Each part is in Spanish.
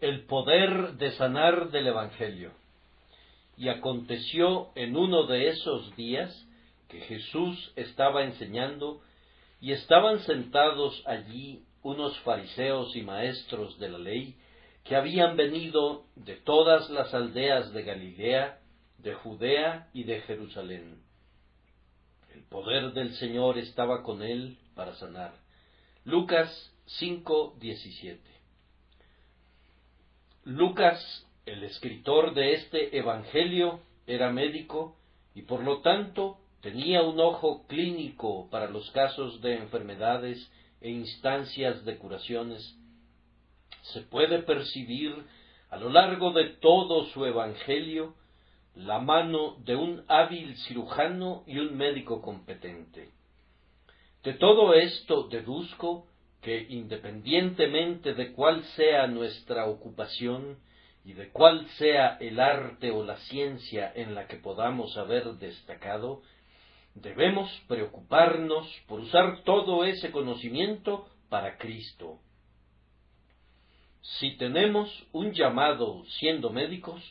El poder de sanar del Evangelio. Y aconteció en uno de esos días que Jesús estaba enseñando, y estaban sentados allí unos fariseos y maestros de la ley, que habían venido de todas las aldeas de Galilea, de Judea y de Jerusalén. El poder del Señor estaba con él para sanar. Lucas 5:17. Lucas, el escritor de este evangelio, era médico y por lo tanto tenía un ojo clínico para los casos de enfermedades e instancias de curaciones. Se puede percibir a lo largo de todo su evangelio la mano de un hábil cirujano y un médico competente. De todo esto deduzco que, independientemente de cuál sea nuestra ocupación y de cuál sea el arte o la ciencia en la que podamos haber destacado, debemos preocuparnos por usar todo ese conocimiento para Cristo. Si tenemos un llamado siendo médicos,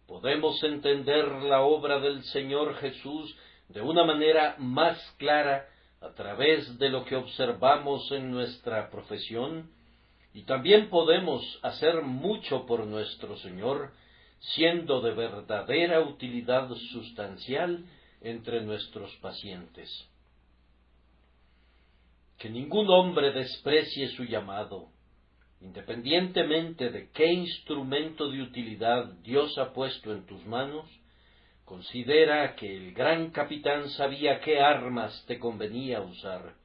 podemos entender la obra del Señor Jesús de una manera más clara a través de lo que observamos en nuestra profesión, y también podemos hacer mucho por nuestro Señor, siendo de verdadera utilidad sustancial entre nuestros pacientes. Que ningún hombre desprecie su llamado, independientemente de qué instrumento de utilidad Dios ha puesto en tus manos. Considera que el gran capitán sabía qué armas te convenía usar.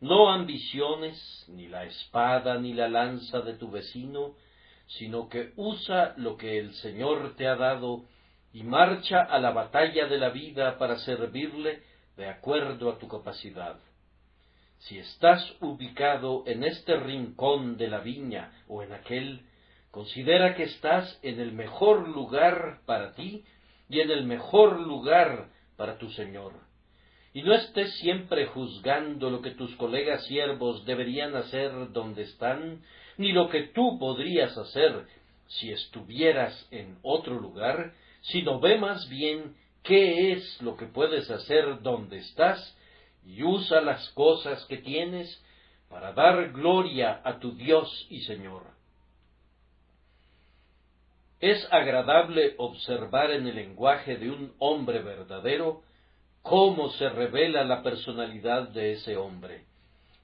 No ambiciones, ni la espada ni la lanza de tu vecino, sino que usa lo que el Señor te ha dado y marcha a la batalla de la vida para servirle de acuerdo a tu capacidad. Si estás ubicado en este rincón de la viña o en aquel, considera que estás en el mejor lugar para ti y en el mejor lugar para tu Señor. Y no estés siempre juzgando lo que tus colegas siervos deberían hacer donde están, ni lo que tú podrías hacer si estuvieras en otro lugar, sino ve más bien qué es lo que puedes hacer donde estás, y usa las cosas que tienes para dar gloria a tu Dios y Señor. Es agradable observar en el lenguaje de un hombre verdadero cómo se revela la personalidad de ese hombre.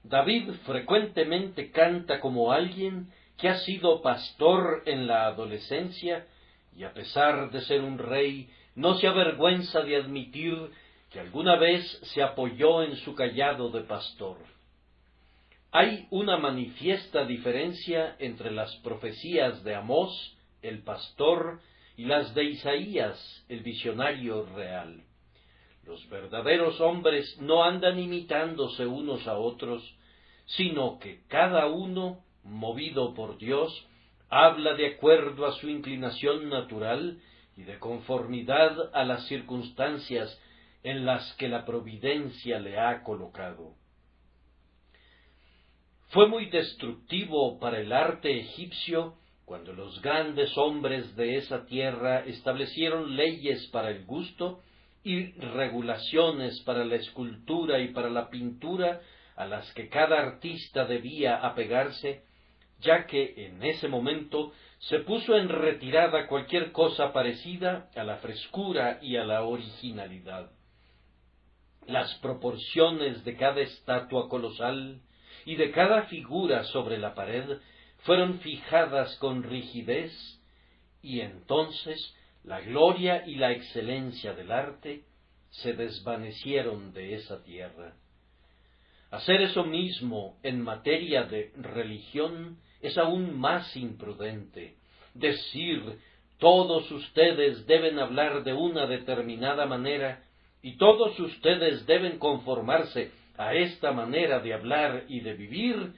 David frecuentemente canta como alguien que ha sido pastor en la adolescencia y, a pesar de ser un rey, no se avergüenza de admitir que alguna vez se apoyó en su cayado de pastor. Hay una manifiesta diferencia entre las profecías de Amós, el pastor, y las de Isaías, el visionario real. Los verdaderos hombres no andan imitándose unos a otros, sino que cada uno, movido por Dios, habla de acuerdo a su inclinación natural y de conformidad a las circunstancias en las que la providencia le ha colocado. Fue muy destructivo para el arte egipcio cuando los grandes hombres de esa tierra establecieron leyes para el gusto y regulaciones para la escultura y para la pintura a las que cada artista debía apegarse, ya que en ese momento se puso en retirada cualquier cosa parecida a la frescura y a la originalidad. Las proporciones de cada estatua colosal y de cada figura sobre la pared fueron fijadas con rigidez, y entonces la gloria y la excelencia del arte se desvanecieron de esa tierra. Hacer eso mismo en materia de religión es aún más imprudente. Decir, todos ustedes deben hablar de una determinada manera y todos ustedes deben conformarse a esta manera de hablar y de vivir,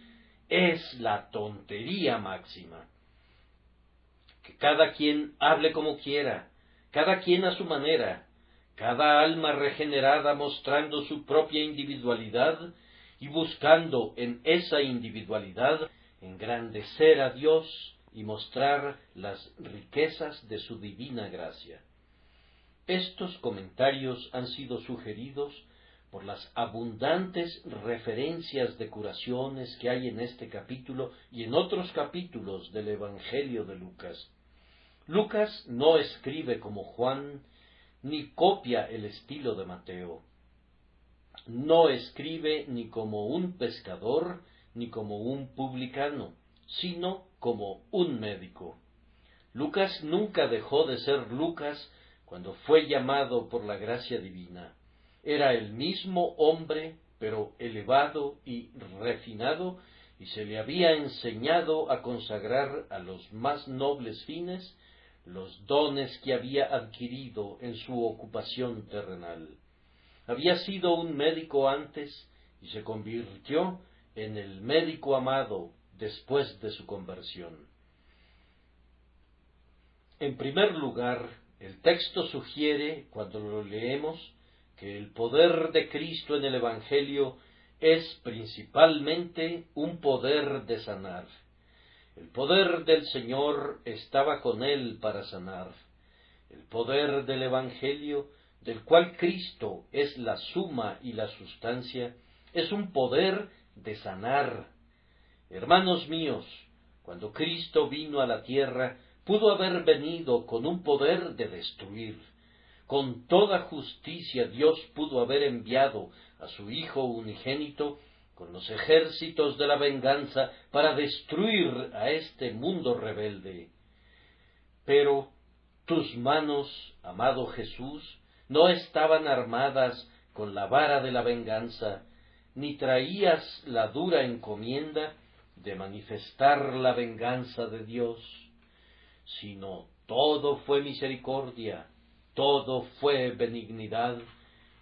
es la tontería máxima. Que cada quien hable como quiera, cada quien a su manera, cada alma regenerada mostrando su propia individualidad y buscando en esa individualidad engrandecer a Dios y mostrar las riquezas de su divina gracia. Estos comentarios han sido sugeridos por las abundantes referencias de curaciones que hay en este capítulo y en otros capítulos del Evangelio de Lucas. Lucas no escribe como Juan, ni copia el estilo de Mateo. No escribe ni como un pescador, ni como un publicano, sino como un médico. Lucas nunca dejó de ser Lucas cuando fue llamado por la gracia divina. Era el mismo hombre, pero elevado y refinado, y se le había enseñado a consagrar a los más nobles fines los dones que había adquirido en su ocupación terrenal. Había sido un médico antes y se convirtió en el médico amado después de su conversión. En primer lugar, el texto sugiere, cuando lo leemos, que el poder de Cristo en el Evangelio es principalmente un poder de sanar. El poder del Señor estaba con él para sanar. El poder del Evangelio, del cual Cristo es la suma y la sustancia, es un poder de sanar. Hermanos míos, cuando Cristo vino a la tierra, pudo haber venido con un poder de destruir. Con toda justicia Dios pudo haber enviado a su Hijo unigénito con los ejércitos de la venganza para destruir a este mundo rebelde. Pero tus manos, amado Jesús, no estaban armadas con la vara de la venganza, ni traías la dura encomienda de manifestar la venganza de Dios, sino todo fue misericordia, todo fue benignidad,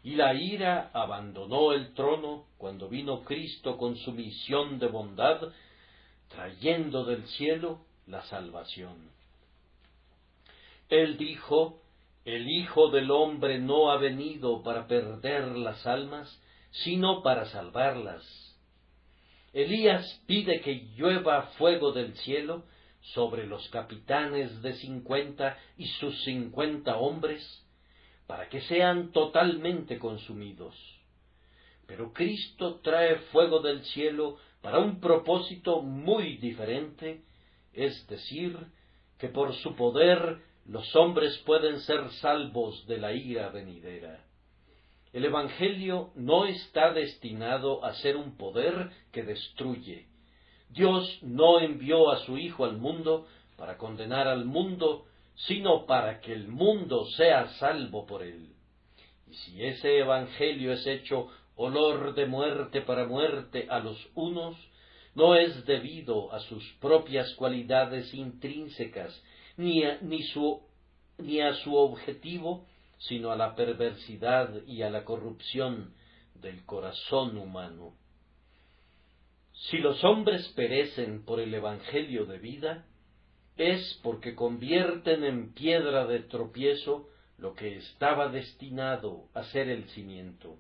y la ira abandonó el trono cuando vino Cristo con su misión de bondad, trayendo del cielo la salvación. Él dijo: el Hijo del Hombre no ha venido para perder las almas, sino para salvarlas. Elías pide que llueva fuego del cielo sobre los capitanes de 50 y sus 50 hombres, para que sean totalmente consumidos. Pero Cristo trae fuego del cielo para un propósito muy diferente, es decir, que por su poder los hombres pueden ser salvos de la ira venidera. El Evangelio no está destinado a ser un poder que destruye. Dios no envió a su Hijo al mundo para condenar al mundo, sino para que el mundo sea salvo por él. Y si ese Evangelio es hecho olor de muerte para muerte a los unos, no es debido a sus propias cualidades intrínsecas, ni a su objetivo, sino a la perversidad y a la corrupción del corazón humano. Si los hombres perecen por el Evangelio de vida, es porque convierten en piedra de tropiezo lo que estaba destinado a ser el cimiento.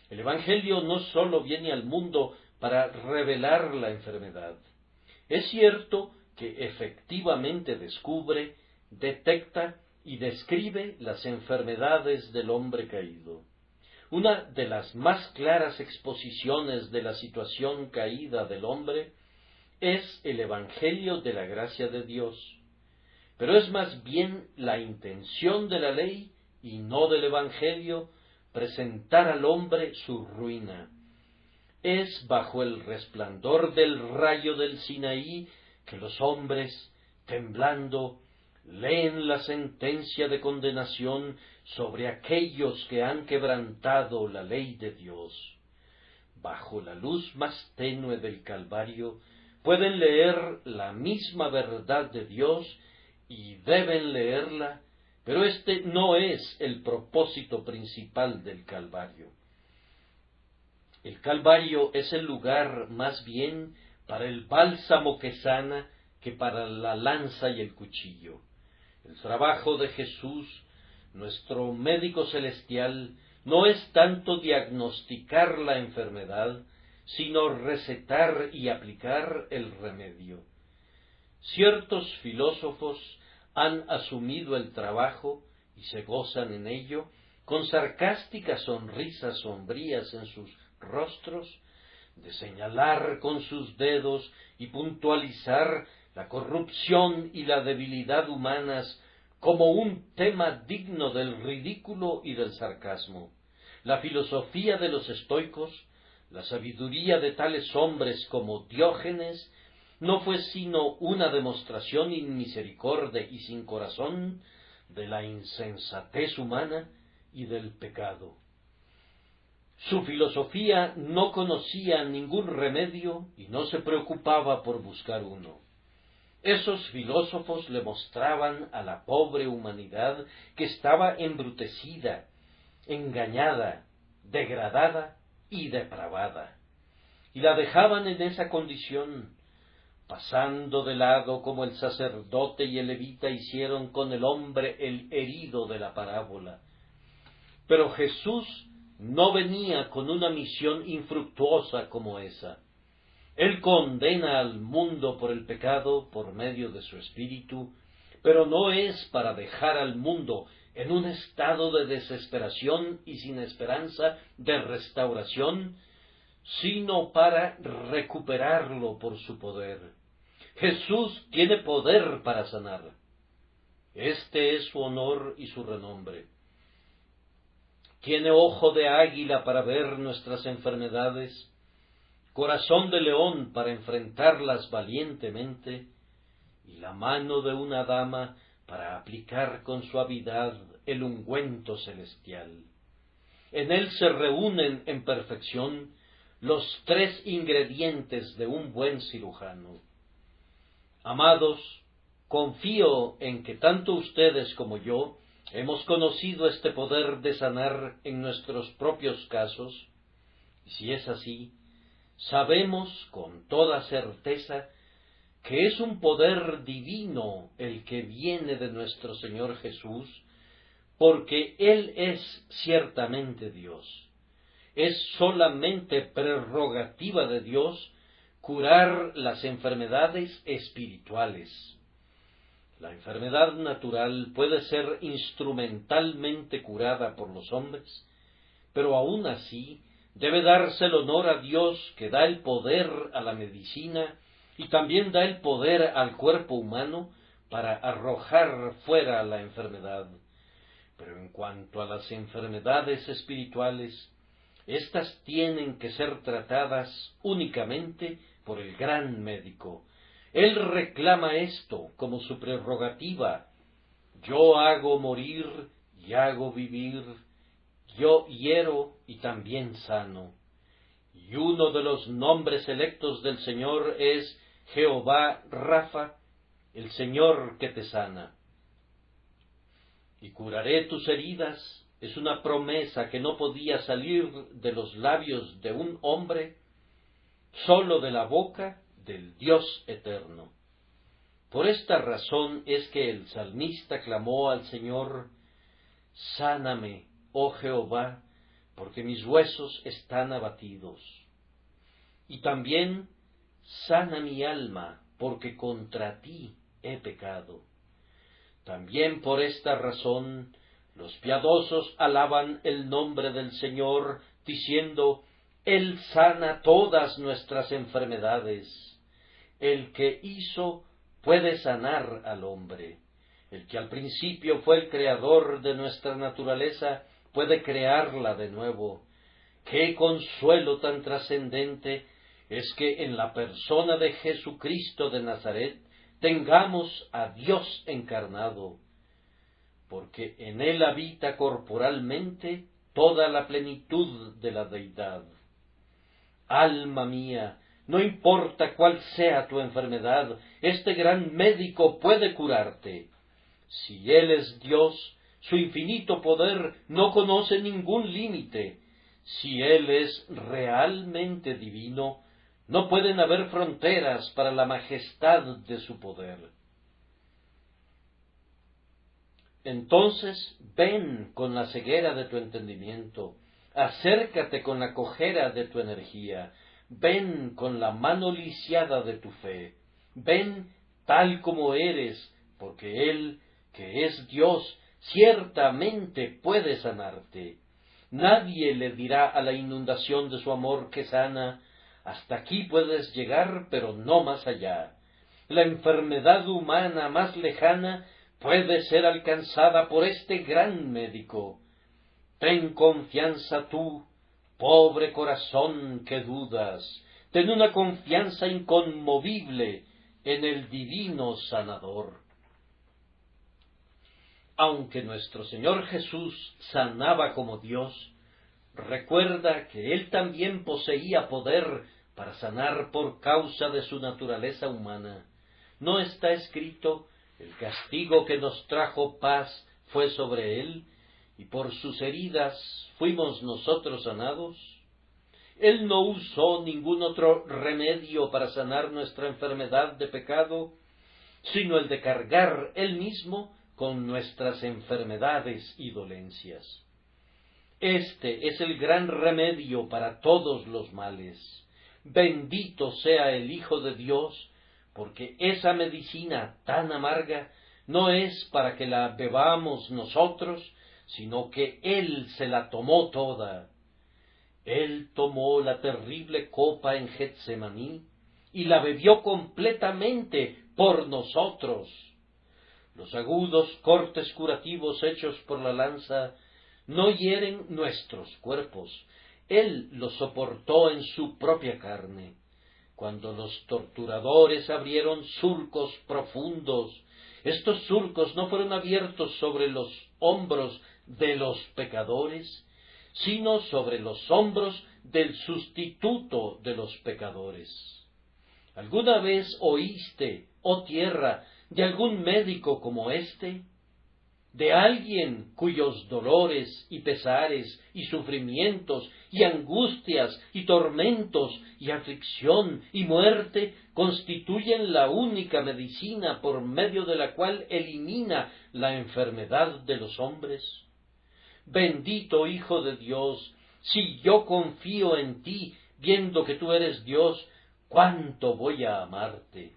El Evangelio no sólo viene al mundo para revelar la enfermedad. Es cierto que efectivamente descubre, detecta y describe las enfermedades del hombre caído. Una de las más claras exposiciones de la situación caída del hombre es el Evangelio de la gracia de Dios, pero es más bien la intención de la ley y no del Evangelio presentar al hombre su ruina. Es bajo el resplandor del rayo del Sinaí que los hombres, temblando, leen la sentencia de condenación sobre aquellos que han quebrantado la ley de Dios. Bajo la luz más tenue del Calvario, pueden leer la misma verdad de Dios y deben leerla, pero este no es el propósito principal del Calvario. El Calvario es el lugar más bien para el bálsamo que sana que para la lanza y el cuchillo. El trabajo de Jesús, nuestro médico celestial, no es tanto diagnosticar la enfermedad, sino recetar y aplicar el remedio. Ciertos filósofos han asumido el trabajo y se gozan en ello, con sarcásticas sonrisas sombrías en sus rostros, de señalar con sus dedos y puntualizar la corrupción y la debilidad humanas como un tema digno del ridículo y del sarcasmo. La filosofía de los estoicos, la sabiduría de tales hombres como Diógenes, no fue sino una demostración inmisericorde y sin corazón de la insensatez humana y del pecado. Su filosofía no conocía ningún remedio y no se preocupaba por buscar uno. Esos filósofos le mostraban a la pobre humanidad que estaba embrutecida, engañada, degradada y depravada, y la dejaban en esa condición, pasando de lado como el sacerdote y el levita hicieron con el hombre el herido de la parábola. Pero Jesús no venía con una misión infructuosa como esa. Él condena al mundo por el pecado por medio de su Espíritu, pero no es para dejar al mundo en un estado de desesperación y sin esperanza de restauración, sino para recuperarlo por su poder. Jesús tiene poder para sanar. Este es su honor y su renombre. Tiene ojo de águila para ver nuestras enfermedades, corazón de león para enfrentarlas valientemente, y la mano de una dama para aplicar con suavidad el ungüento celestial. En él se reúnen en perfección los tres ingredientes de un buen cirujano. Amados, confío en que tanto ustedes como yo hemos conocido este poder de sanar en nuestros propios casos, y si es así, sabemos con toda certeza que es un poder divino el que viene de nuestro Señor Jesús, porque Él es ciertamente Dios. Es solamente prerrogativa de Dios curar las enfermedades espirituales. La enfermedad natural puede ser instrumentalmente curada por los hombres, pero aún así debe darse el honor a Dios que da el poder a la medicina y también da el poder al cuerpo humano para arrojar fuera la enfermedad. Pero en cuanto a las enfermedades espirituales, éstas tienen que ser tratadas únicamente por el gran médico. Él reclama esto como su prerrogativa. Yo hago morir y hago vivir, yo hiero y también sano. Y uno de los nombres electos del Señor es Jehová Rafa, el Señor que te sana. Y curaré tus heridas es una promesa que no podía salir de los labios de un hombre, sólo de la boca del Dios eterno. Por esta razón es que el salmista clamó al Señor: Sáname, oh Jehová, porque mis huesos están abatidos. Y también, sana mi alma, porque contra ti he pecado. También por esta razón los piadosos alaban el nombre del Señor, diciendo: Él sana todas nuestras enfermedades. El que hizo puede sanar al hombre. El que al principio fue el creador de nuestra naturaleza puede crearla de nuevo. ¡Qué consuelo tan trascendente es que en la persona de Jesucristo de Nazaret tengamos a Dios encarnado! Porque en él habita corporalmente toda la plenitud de la deidad. Alma mía, no importa cuál sea tu enfermedad, este gran médico puede curarte. Si él es Dios, su infinito poder no conoce ningún límite. Si él es realmente divino, no pueden haber fronteras para la majestad de su poder. Entonces ven con la ceguera de tu entendimiento, acércate con la cojera de tu energía, ven con la mano lisiada de tu fe, ven tal como eres, porque Él, que es Dios, ciertamente puede sanarte. Nadie le dirá a la inundación de su amor que sana: hasta aquí puedes llegar, pero no más allá. La enfermedad humana más lejana puede ser alcanzada por este gran médico. Ten confianza tú, pobre corazón que dudas, ten una confianza inconmovible en el divino sanador. Aunque nuestro Señor Jesús sanaba como Dios, recuerda que Él también poseía poder para sanar por causa de su naturaleza humana. ¿No está escrito: el castigo que nos trajo paz fue sobre Él, y por sus heridas fuimos nosotros sanados? Él no usó ningún otro remedio para sanar nuestra enfermedad de pecado, sino el de cargar Él mismo con nuestras enfermedades y dolencias. Este es el gran remedio para todos los males. Bendito sea el Hijo de Dios, porque esa medicina tan amarga no es para que la bebamos nosotros, sino que Él se la tomó toda. Él tomó la terrible copa en Getsemaní y la bebió completamente por nosotros. Los agudos cortes curativos hechos por la lanza no hieren nuestros cuerpos. Él los soportó en su propia carne. Cuando los torturadores abrieron surcos profundos, estos surcos no fueron abiertos sobre los hombros de los pecadores, sino sobre los hombros del sustituto de los pecadores. ¿Alguna vez oíste, oh tierra, de algún médico como éste? ¿De alguien cuyos dolores y pesares y sufrimientos y angustias y tormentos y aflicción y muerte constituyen la única medicina por medio de la cual elimina la enfermedad de los hombres? Bendito Hijo de Dios, si yo confío en ti, viendo que tú eres Dios, ¿cuánto voy a amarte?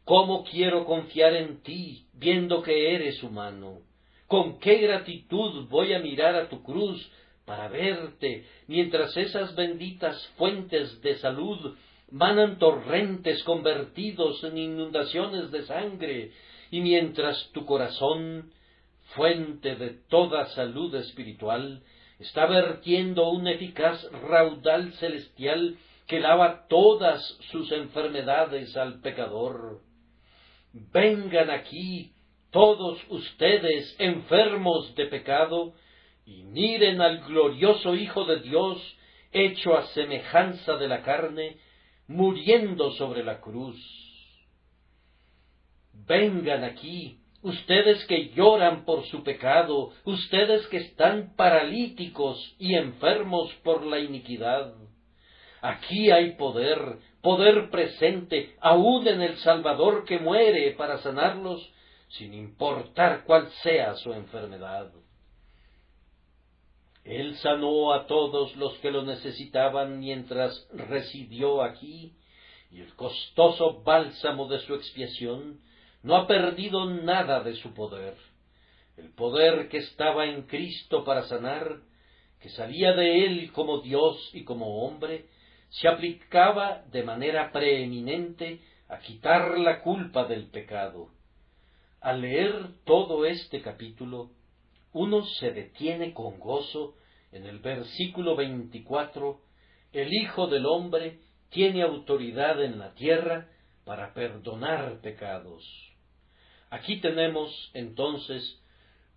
¿Cómo quiero confiar en ti, viendo que eres humano? ¿Con qué gratitud voy a mirar a tu cruz para verte, mientras esas benditas fuentes de salud manan torrentes convertidos en inundaciones de sangre, y mientras tu corazón, fuente de toda salud espiritual, está vertiendo un eficaz raudal celestial que lava todas sus enfermedades al pecador? Vengan aquí todos ustedes enfermos de pecado, y miren al glorioso Hijo de Dios, hecho a semejanza de la carne, muriendo sobre la cruz. Vengan aquí, ustedes que lloran por su pecado, ustedes que están paralíticos y enfermos por la iniquidad. Aquí hay poder, poder presente, aún en el Salvador que muere para sanarlos, sin importar cuál sea su enfermedad. Él sanó a todos los que lo necesitaban mientras residió aquí, y el costoso bálsamo de su expiación no ha perdido nada de su poder. El poder que estaba en Cristo para sanar, que salía de Él como Dios y como hombre, se aplicaba de manera preeminente a quitar la culpa del pecado. Al leer todo este capítulo, uno se detiene con gozo en el versículo 24, el Hijo del Hombre tiene autoridad en la tierra para perdonar pecados. Aquí tenemos, entonces,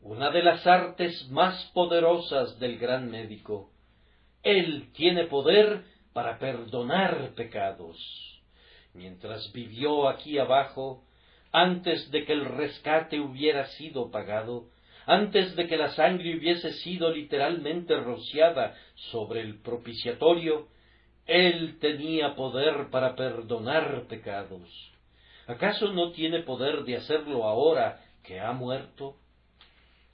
una de las artes más poderosas del gran médico. Él tiene poder para perdonar pecados. Mientras vivió aquí abajo, antes de que el rescate hubiera sido pagado, antes de que la sangre hubiese sido literalmente rociada sobre el propiciatorio, Él tenía poder para perdonar pecados. ¿Acaso no tiene poder de hacerlo ahora que ha muerto?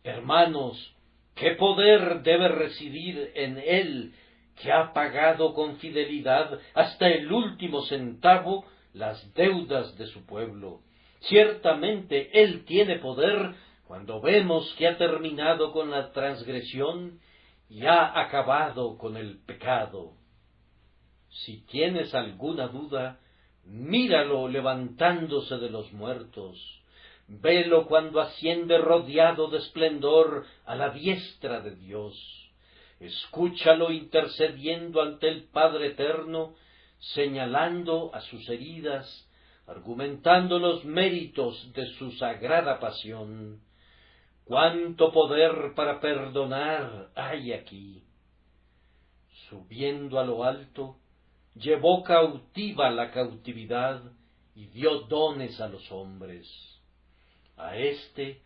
Hermanos, ¿qué poder debe residir en Él, que ha pagado con fidelidad hasta el último centavo las deudas de su pueblo. Ciertamente Él tiene poder cuando vemos que ha terminado con la transgresión y ha acabado con el pecado. Si tienes alguna duda, míralo levantándose de los muertos. Velo cuando asciende rodeado de esplendor a la diestra de Dios. Escúchalo intercediendo ante el Padre Eterno, señalando a sus heridas, argumentando los méritos de su sagrada pasión. ¡Cuánto poder para perdonar hay aquí! Subiendo a lo alto, llevó cautiva la cautividad y dio dones a los hombres. A éste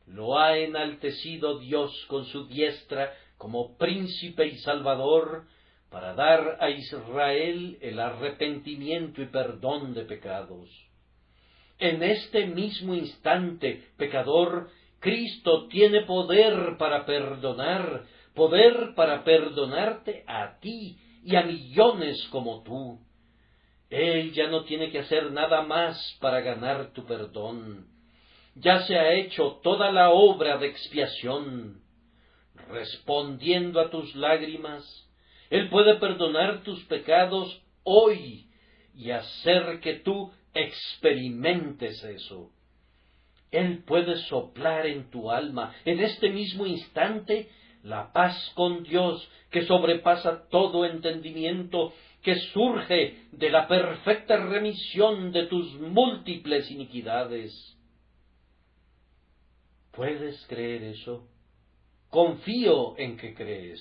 lo ha enaltecido Dios con su diestra como príncipe y salvador, para dar a Israel el arrepentimiento y perdón de pecados. En este mismo instante, pecador, Cristo tiene poder para perdonar, poder para perdonarte a ti y a millones como tú. Él ya no tiene que hacer nada más para ganar tu perdón. Ya se ha hecho toda la obra de expiación. Respondiendo a tus lágrimas, Él puede perdonar tus pecados hoy y hacer que tú experimentes eso. Él puede soplar en tu alma, en este mismo instante, la paz con Dios que sobrepasa todo entendimiento, que surge de la perfecta remisión de tus múltiples iniquidades. ¿Puedes creer eso? Confío en que crees.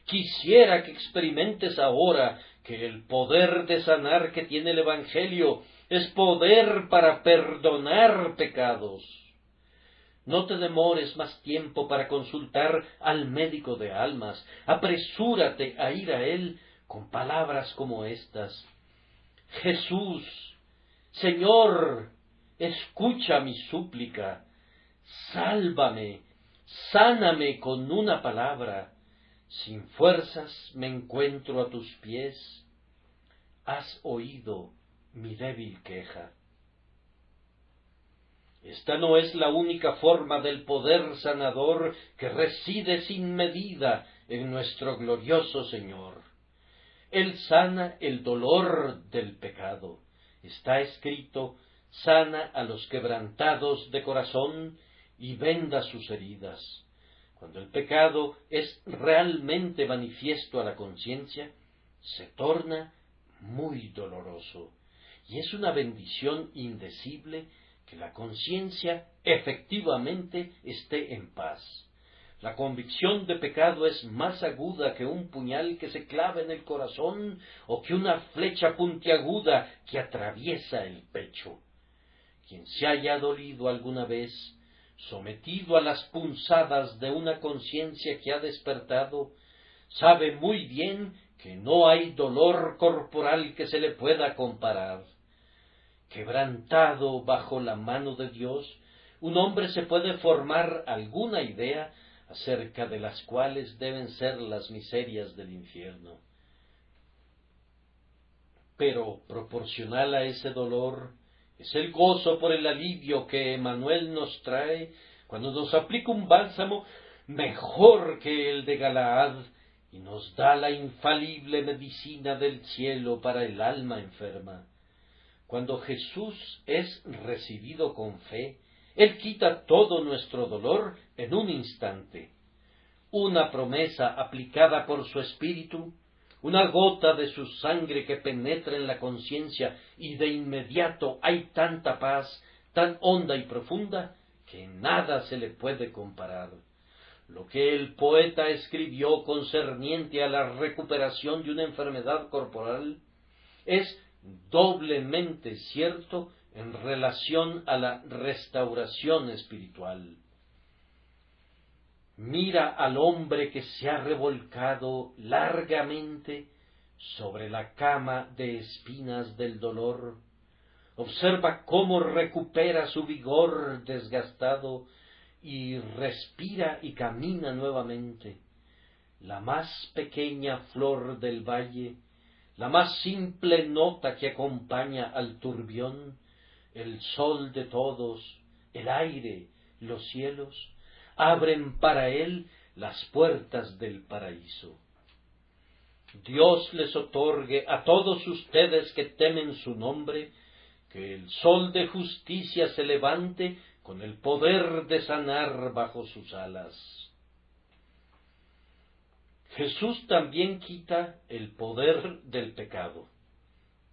Quisiera que experimentes ahora que el poder de sanar que tiene el Evangelio es poder para perdonar pecados. No te demores más tiempo para consultar al médico de almas. Apresúrate a ir a él con palabras como estas: Jesús, Señor, escucha mi súplica, sálvame, sáname con una palabra. Sin fuerzas me encuentro a tus pies. Has oído mi débil queja. Esta no es la única forma del poder sanador que reside sin medida en nuestro glorioso Señor. Él sana el dolor del pecado. Está escrito: sana a los quebrantados de corazón y venda sus heridas. Cuando el pecado es realmente manifiesto a la conciencia, se torna muy doloroso, y es una bendición indecible que la conciencia efectivamente esté en paz. La convicción de pecado es más aguda que un puñal que se clava en el corazón o que una flecha puntiaguda que atraviesa el pecho. Quien se haya dolido alguna vez, sometido a las punzadas de una conciencia que ha despertado, sabe muy bien que no hay dolor corporal que se le pueda comparar. Quebrantado bajo la mano de Dios, un hombre se puede formar alguna idea acerca de las cuales deben ser las miserias del infierno. Pero proporcional a ese dolor es el gozo por el alivio que Emmanuel nos trae cuando nos aplica un bálsamo mejor que el de Galaad y nos da la infalible medicina del cielo para el alma enferma. Cuando Jesús es recibido con fe, Él quita todo nuestro dolor en un instante. Una promesa aplicada por su Espíritu, una gota de su sangre que penetra en la conciencia y de inmediato hay tanta paz, tan honda y profunda, que nada se le puede comparar. Lo que el poeta escribió concerniente a la recuperación de una enfermedad corporal es doblemente cierto en relación a la restauración espiritual. Mira al hombre que se ha revolcado largamente sobre la cama de espinas del dolor. Observa cómo recupera su vigor desgastado y respira y camina nuevamente. La más pequeña flor del valle, la más simple nota que acompaña al turbión, el sol de todos, el aire, los cielos, abren para él las puertas del paraíso. Dios les otorgue a todos ustedes que temen su nombre, que el sol de justicia se levante con el poder de sanar bajo sus alas. Jesús también quita el poder del pecado.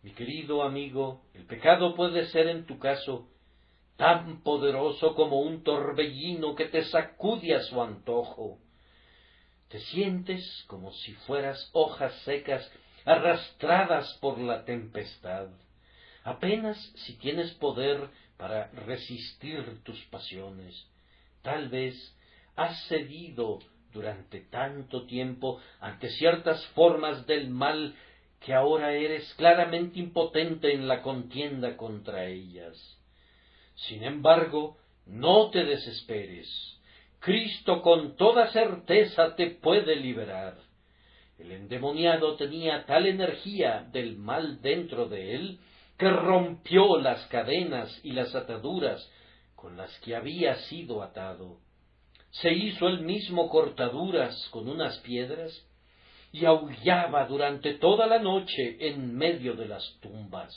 Mi querido amigo, el pecado puede ser en tu caso tan poderoso como un torbellino que te sacude a su antojo. Te sientes como si fueras hojas secas arrastradas por la tempestad. Apenas si tienes poder para resistir tus pasiones. Tal vez has cedido durante tanto tiempo ante ciertas formas del mal que ahora eres claramente impotente en la contienda contra ellas. Sin embargo, no te desesperes. Cristo con toda certeza te puede liberar. El endemoniado tenía tal energía del mal dentro de él que rompió las cadenas y las ataduras con las que había sido atado. Se hizo él mismo cortaduras con unas piedras y aullaba durante toda la noche en medio de las tumbas.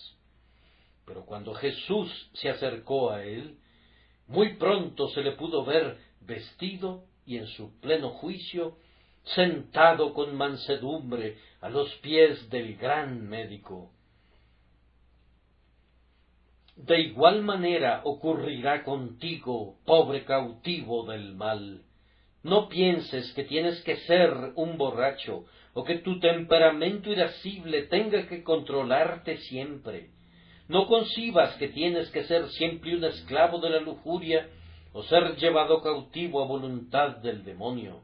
Pero cuando Jesús se acercó a él, muy pronto se le pudo ver vestido y en su pleno juicio, sentado con mansedumbre a los pies del gran médico. De igual manera ocurrirá contigo, pobre cautivo del mal. No pienses que tienes que ser un borracho, o que tu temperamento irascible tenga que controlarte siempre. No concibas que tienes que ser siempre un esclavo de la lujuria, o ser llevado cautivo a voluntad del demonio.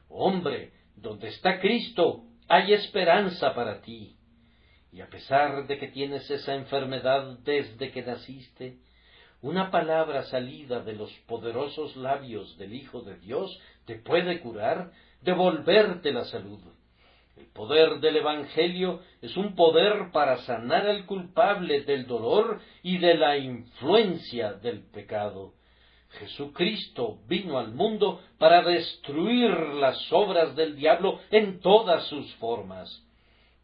Hombre, donde está Cristo, hay esperanza para ti. Y a pesar de que tienes esa enfermedad desde que naciste, una palabra salida de los poderosos labios del Hijo de Dios te puede curar, devolverte la salud. El poder del Evangelio es un poder para sanar al culpable del dolor y de la influencia del pecado. Jesucristo vino al mundo para destruir las obras del diablo en todas sus formas.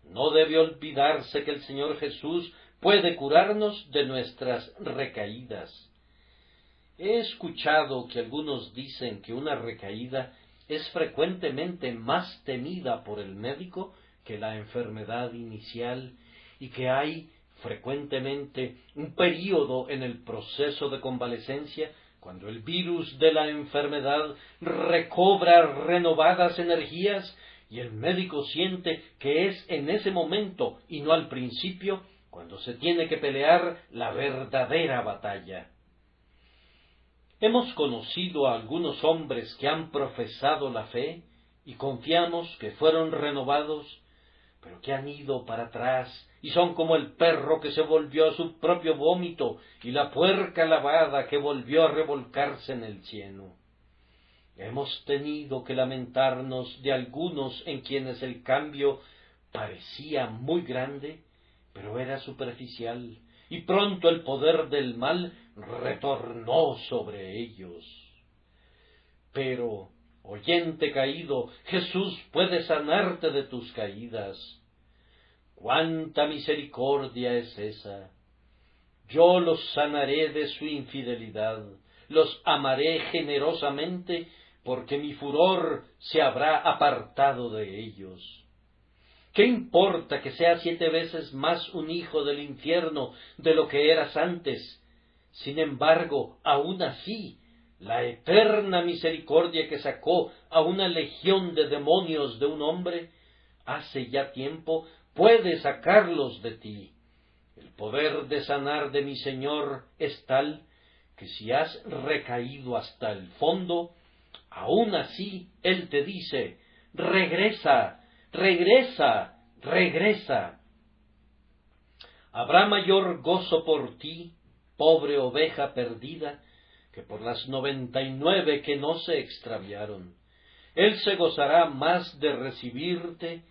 No debe olvidarse que el Señor Jesús puede curarnos de nuestras recaídas. He escuchado que algunos dicen que una recaída es frecuentemente más temida por el médico que la enfermedad inicial y que hay frecuentemente un período en el proceso de convalecencia cuando el virus de la enfermedad recobra renovadas energías y el médico siente que es en ese momento y no al principio cuando se tiene que pelear la verdadera batalla. Hemos conocido a algunos hombres que han profesado la fe y confiamos que fueron renovados, pero que han ido para atrás y son como el perro que se volvió a su propio vómito y la puerca lavada que volvió a revolcarse en el cieno. Hemos tenido que lamentarnos de algunos en quienes el cambio parecía muy grande, pero era superficial, y pronto el poder del mal retornó sobre ellos. Pero, oyente caído, Jesús puede sanarte de tus caídas. ¡Cuánta misericordia es esa! Yo los sanaré de su infidelidad, los amaré generosamente, porque mi furor se habrá apartado de ellos. ¿Qué importa que seas 7 veces más un hijo del infierno de lo que eras antes? Sin embargo, aun así, la eterna misericordia que sacó a una legión de demonios de un hombre, hace ya tiempo puede sacarlos de ti. El poder de sanar de mi Señor es tal que si has recaído hasta el fondo, aun así Él te dice, regresa, regresa, regresa. Habrá mayor gozo por ti, pobre oveja perdida, que por las 99 que no se extraviaron. Él se gozará más de recibirte,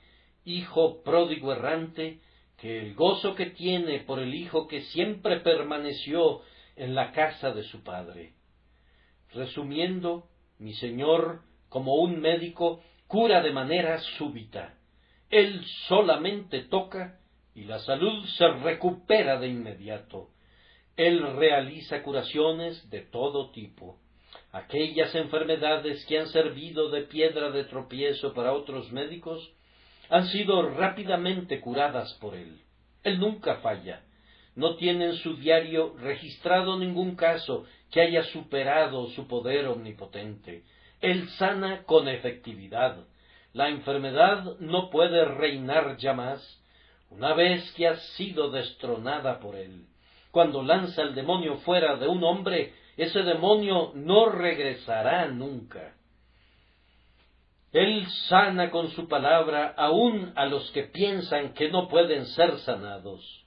hijo pródigo errante, que el gozo que tiene por el hijo que siempre permaneció en la casa de su padre. Resumiendo, mi Señor, como un médico, cura de manera súbita. Él solamente toca y la salud se recupera de inmediato. Él realiza curaciones de todo tipo. Aquellas enfermedades que han servido de piedra de tropiezo para otros médicos han sido rápidamente curadas por Él. Él nunca falla. No tiene en su diario registrado ningún caso que haya superado su poder omnipotente. Él sana con efectividad. La enfermedad no puede reinar ya más, una vez que ha sido destronada por Él. Cuando lanza el demonio fuera de un hombre, ese demonio no regresará nunca. Él sana con su palabra aún a los que piensan que no pueden ser sanados.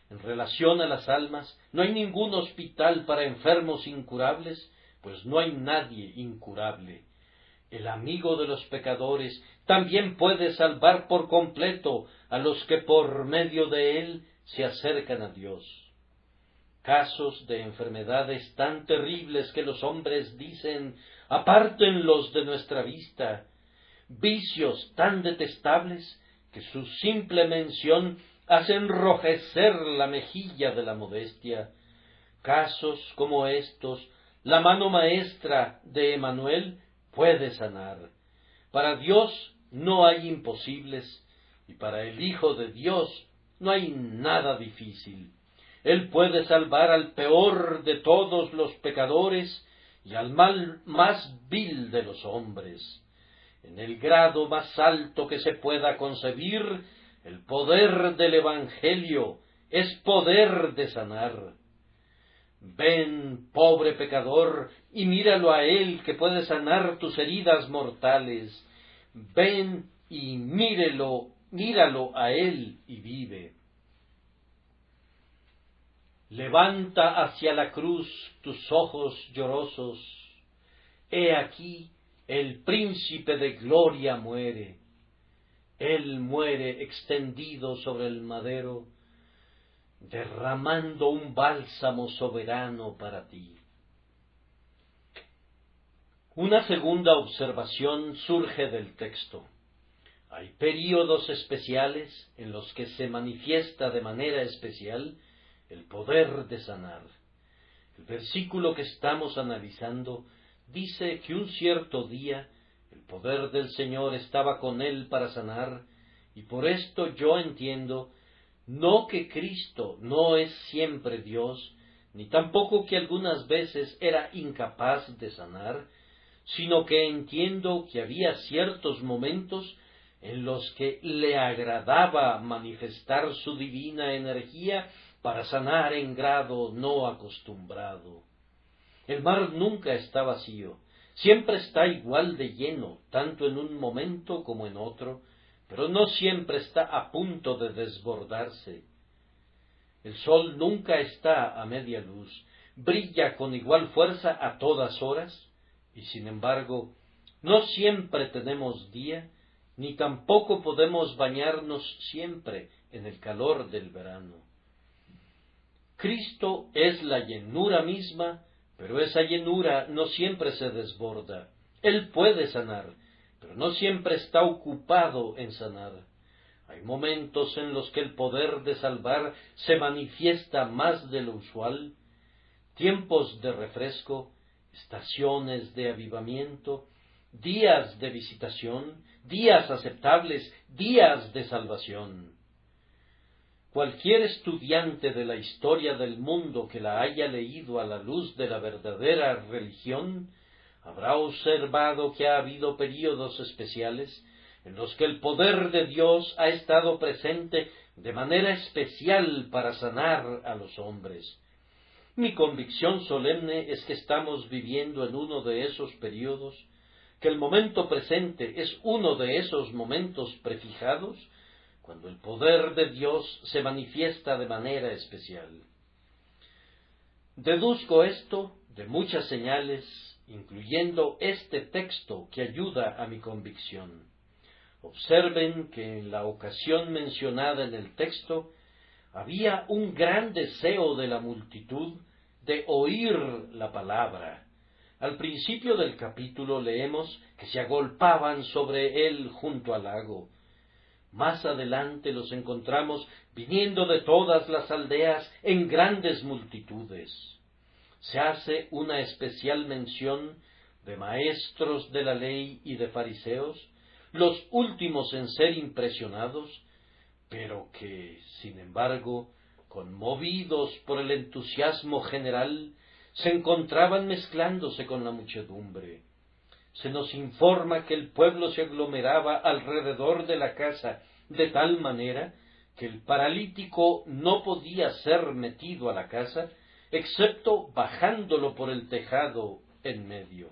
En relación a las almas, no hay ningún hospital para enfermos incurables, pues no hay nadie incurable. El amigo de los pecadores también puede salvar por completo a los que por medio de él se acercan a Dios. Casos de enfermedades tan terribles que los hombres dicen, apártenlos de nuestra vista, vicios tan detestables que su simple mención hace enrojecer la mejilla de la modestia. Casos como estos, la mano maestra de Emmanuel puede sanar. Para Dios no hay imposibles, y para el Hijo de Dios no hay nada difícil. Él puede salvar al peor de todos los pecadores y al mal más vil de los hombres. En el grado más alto que se pueda concebir, el poder del Evangelio es poder de sanar. Ven, pobre pecador, y míralo a Él que puede sanar tus heridas mortales. Ven y míralo a Él y vive. Levanta hacia la cruz tus ojos llorosos. He aquí, el príncipe de gloria muere. Él muere extendido sobre el madero, derramando un bálsamo soberano para ti. Una segunda observación surge del texto. Hay períodos especiales en los que se manifiesta de manera especial el poder de sanar. El versículo que estamos analizando dice que un cierto día el poder del Señor estaba con él para sanar, y por esto yo entiendo no que Cristo no es siempre Dios, ni tampoco que algunas veces era incapaz de sanar, sino que entiendo que había ciertos momentos en los que le agradaba manifestar su divina energía para sanar en grado no acostumbrado. El mar nunca está vacío, siempre está igual de lleno, tanto en un momento como en otro, pero no siempre está a punto de desbordarse. El sol nunca está a media luz, brilla con igual fuerza a todas horas, y sin embargo, no siempre tenemos día, ni tampoco podemos bañarnos siempre en el calor del verano. Cristo es la llenura misma, pero esa llenura no siempre se desborda. Él puede sanar, pero no siempre está ocupado en sanar. Hay momentos en los que el poder de salvar se manifiesta más de lo usual, tiempos de refresco, estaciones de avivamiento, días de visitación, días aceptables, días de salvación. Cualquier estudiante de la historia del mundo que la haya leído a la luz de la verdadera religión habrá observado que ha habido períodos especiales en los que el poder de Dios ha estado presente de manera especial para sanar a los hombres. Mi convicción solemne es que estamos viviendo en uno de esos períodos, que el momento presente es uno de esos momentos prefijados, cuando el poder de Dios se manifiesta de manera especial. Deduzco esto de muchas señales, incluyendo este texto que ayuda a mi convicción. Observen que en la ocasión mencionada en el texto había un gran deseo de la multitud de oír la palabra. Al principio del capítulo leemos que se agolpaban sobre él junto al lago. Más adelante los encontramos viniendo de todas las aldeas en grandes multitudes. Se hace una especial mención de maestros de la ley y de fariseos, los últimos en ser impresionados, pero que, sin embargo, conmovidos por el entusiasmo general, se encontraban mezclándose con la muchedumbre. Se nos informa que el pueblo se aglomeraba alrededor de la casa de tal manera que el paralítico no podía ser metido a la casa, excepto bajándolo por el tejado en medio.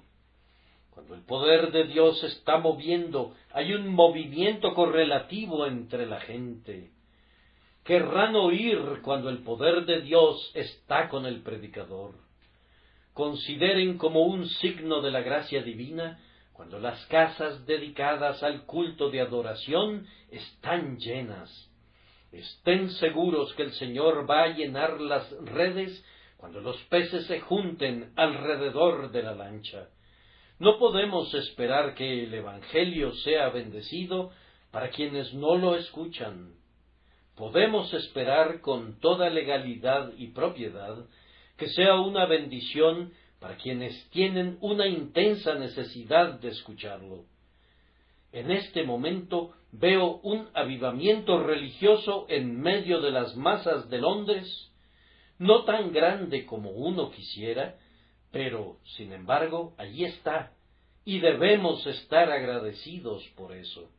Cuando el poder de Dios se está moviendo, hay un movimiento correlativo entre la gente. Querrán oír cuando el poder de Dios está con el predicador. Consideren como un signo de la gracia divina cuando las casas dedicadas al culto de adoración están llenas. Estén seguros que el Señor va a llenar las redes cuando los peces se junten alrededor de la lancha. No podemos esperar que el Evangelio sea bendecido para quienes no lo escuchan. Podemos esperar con toda legalidad y propiedad que sea una bendición para quienes tienen una intensa necesidad de escucharlo. En este momento veo un avivamiento religioso en medio de las masas de Londres, no tan grande como uno quisiera, pero, sin embargo, allí está, y debemos estar agradecidos por eso.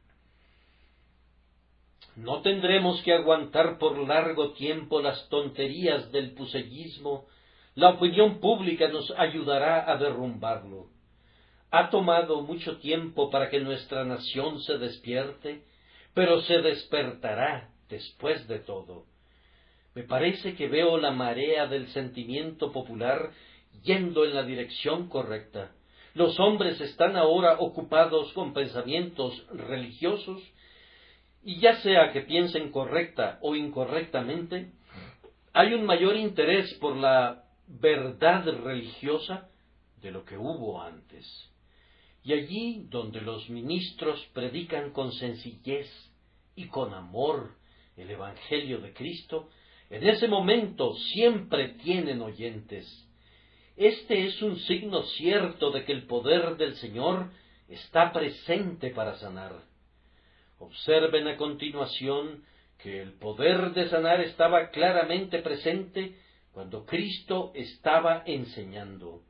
No tendremos que aguantar por largo tiempo las tonterías del pusellismo. La opinión pública nos ayudará a derrumbarlo. Ha tomado mucho tiempo para que nuestra nación se despierte, pero se despertará después de todo. Me parece que veo la marea del sentimiento popular yendo en la dirección correcta. Los hombres están ahora ocupados con pensamientos religiosos, y ya sea que piensen correcta o incorrectamente, hay un mayor interés por la verdad religiosa de lo que hubo antes. Y allí donde los ministros predican con sencillez y con amor el Evangelio de Cristo, en ese momento siempre tienen oyentes. Este es un signo cierto de que el poder del Señor está presente para sanar. Observen a continuación que el poder de sanar estaba claramente presente cuando Cristo estaba enseñando.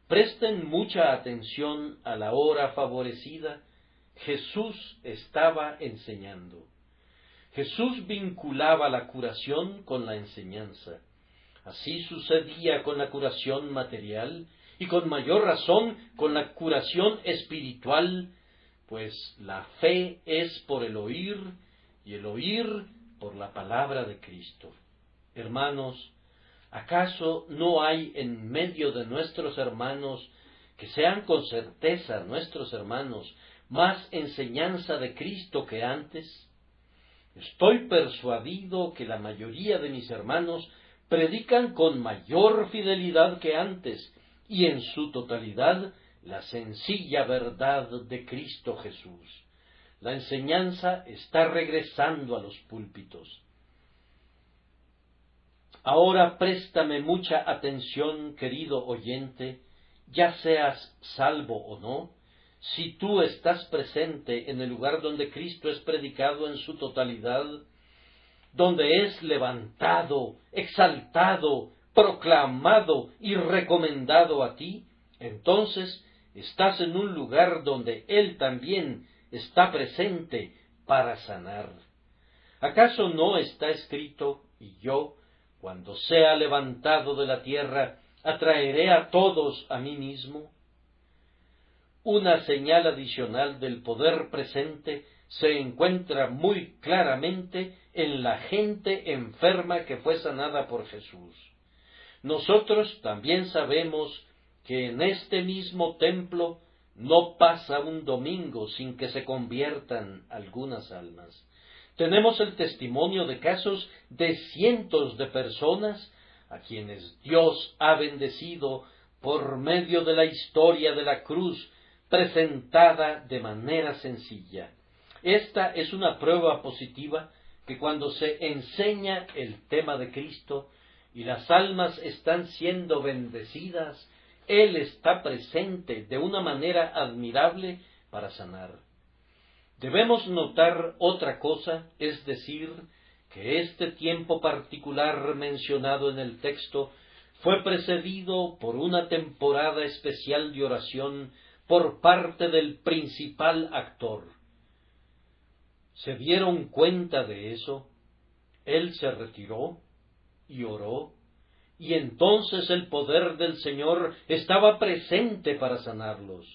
Presten mucha atención a la hora favorecida. Jesús estaba enseñando. Jesús vinculaba la curación con la enseñanza. Así sucedía con la curación material y con mayor razón con la curación espiritual, pues la fe es por el oír y el oír por la palabra de Cristo. Hermanos, ¿acaso no hay en medio de nuestros hermanos, que sean con certeza nuestros hermanos, más enseñanza de Cristo que antes? Estoy persuadido que la mayoría de mis hermanos predican con mayor fidelidad que antes, y en su totalidad la sencilla verdad de Cristo Jesús. La enseñanza está regresando a los púlpitos. Ahora préstame mucha atención, querido oyente, ya seas salvo o no, si tú estás presente en el lugar donde Cristo es predicado en su totalidad, donde es levantado, exaltado, proclamado y recomendado a ti, entonces estás en un lugar donde Él también está presente para sanar. ¿Acaso no está escrito, y yo, cuando sea levantado de la tierra, atraeré a todos a mí mismo? Una señal adicional del poder presente se encuentra muy claramente en la gente enferma que fue sanada por Jesús. Nosotros también sabemos que en este mismo templo No pasa un domingo sin que se conviertan algunas almas. Tenemos el testimonio de casos de cientos de personas a quienes Dios ha bendecido por medio de la historia de la cruz presentada de manera sencilla. Esta es una prueba positiva que cuando se enseña el tema de Cristo y las almas están siendo bendecidas, Él está presente de una manera admirable para sanar. Debemos notar otra cosa, es decir, que este tiempo particular mencionado en el texto fue precedido por una temporada especial de oración por parte del principal actor. ¿Se dieron cuenta de eso? Él se retiró y oró, y entonces el poder del Señor estaba presente para sanarlos.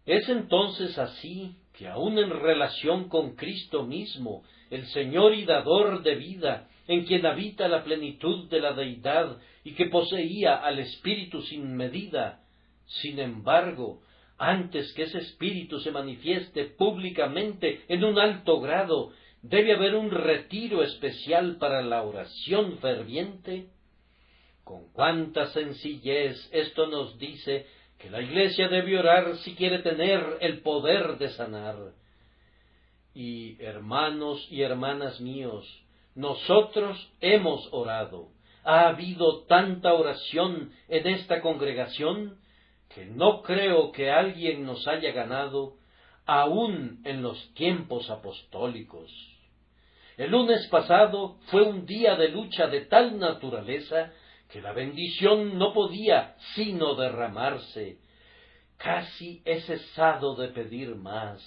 Es entonces así que aun en relación con Cristo mismo, el Señor y dador de vida, en quien habita la plenitud de la deidad y que poseía al Espíritu sin medida, sin embargo, antes que ese Espíritu se manifieste públicamente en un alto grado, debe haber un retiro especial para la oración ferviente. Con cuánta sencillez esto nos dice que la Iglesia debe orar si quiere tener el poder de sanar. Y hermanos y hermanas míos, nosotros hemos orado. Ha habido tanta oración en esta congregación que no creo que alguien nos haya ganado aún en los tiempos apostólicos. El lunes pasado fue un día de lucha de tal naturaleza que la bendición no podía sino derramarse. Casi he cesado de pedir más.